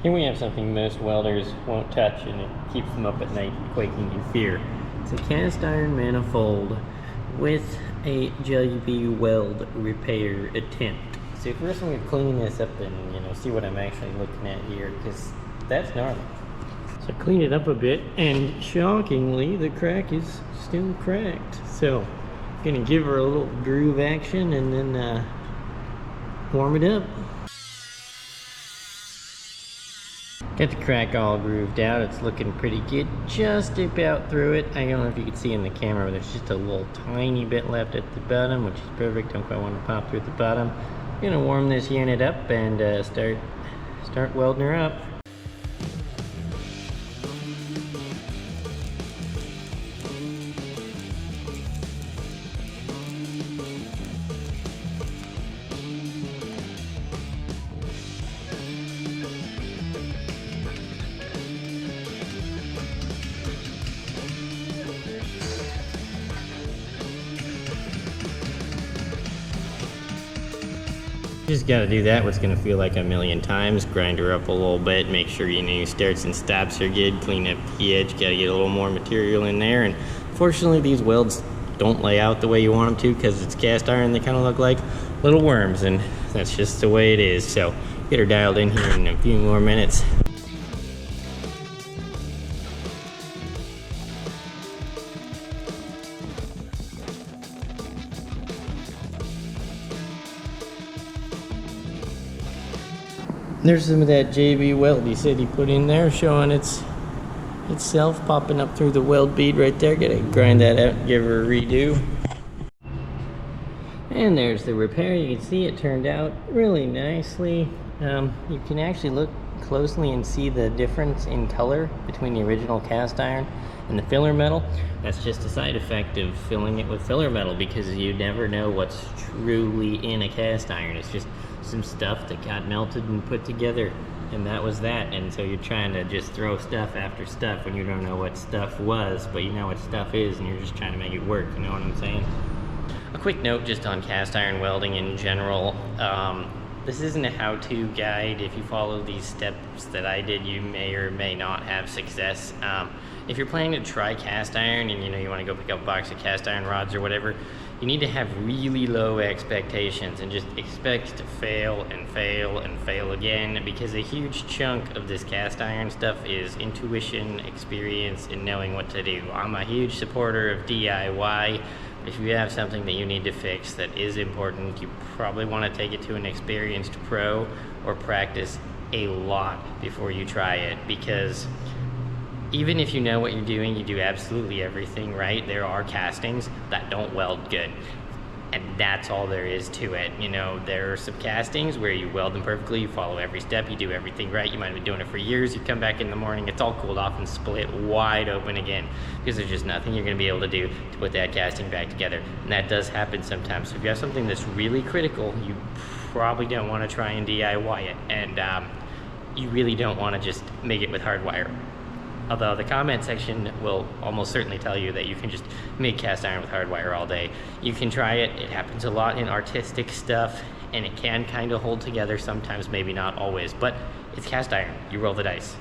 Here we have something most welders won't touch, and it keeps them up at night quaking in fear. It's a cast iron manifold with a JB weld repair attempt. So first I'm going to clean this up and see what I'm actually looking at here, because that's gnarly. So clean it up a bit, and shockingly the crack is still cracked. So I'm going to give her a little groove action and then warm it up. Got the crack all grooved out. It's looking pretty good. Just about through it. I don't know if you can see in the camera, but there's just a little tiny bit left at the bottom, which is perfect. Don't quite want to pop through at the bottom. I'm gonna warm this unit up and start welding her up. Just gotta do that what's gonna feel like a million times. Grind her up a little bit, make sure your starts and stops are good, clean up the edge, gotta get a little more material in there. And fortunately these welds don't lay out the way you want them to, because it's cast iron. They kind of look like little worms, and that's just the way it is. So get her dialed in here in a few more minutes. There's some of that JB weld he said he put in there, showing itself popping up through the weld bead right there. Gotta grind that out and give her a redo. And there's the repair. You can see it turned out really nicely. You can actually look closely and see the difference in color between the original cast iron and the filler metal. That's just a side effect of filling it with filler metal, because you never know what's truly in a cast iron. It's just some stuff that got melted and put together, and that was that. And so you're trying to just throw stuff after stuff when you don't know what stuff was, but you know what stuff is, and you're just trying to make it work. You know what I'm saying? A quick note just on cast iron welding in general. This isn't a how-to guide. If you follow these steps that I did, you may or may not have success. If you're planning to try cast iron and you want to go pick up a box of cast iron rods or whatever, you need to have really low expectations and just expect to fail and fail and fail again, because a huge chunk of this cast iron stuff is intuition, experience, and knowing what to do. I'm a huge supporter of DIY. If you have something that you need to fix that is important, you probably want to take it to an experienced pro or practice a lot before you try it, because even if you know what you're doing, you do absolutely everything right, there are castings that don't weld good. And that's all there is to it. There are some castings where you weld them perfectly, you follow every step, you do everything right. You might have been doing it for years, you come back in the morning, it's all cooled off and split wide open again, because there's just nothing you're gonna be able to do to put that casting back together. And that does happen sometimes. So if you have something that's really critical, you probably don't wanna try and DIY it. And you really don't wanna just make it with hardwire. Although the comment section will almost certainly tell you that you can just make cast iron with hardwire all day. You can try it. It happens a lot in artistic stuff, and it can kind of hold together sometimes, maybe not always, but it's cast iron. You roll the dice.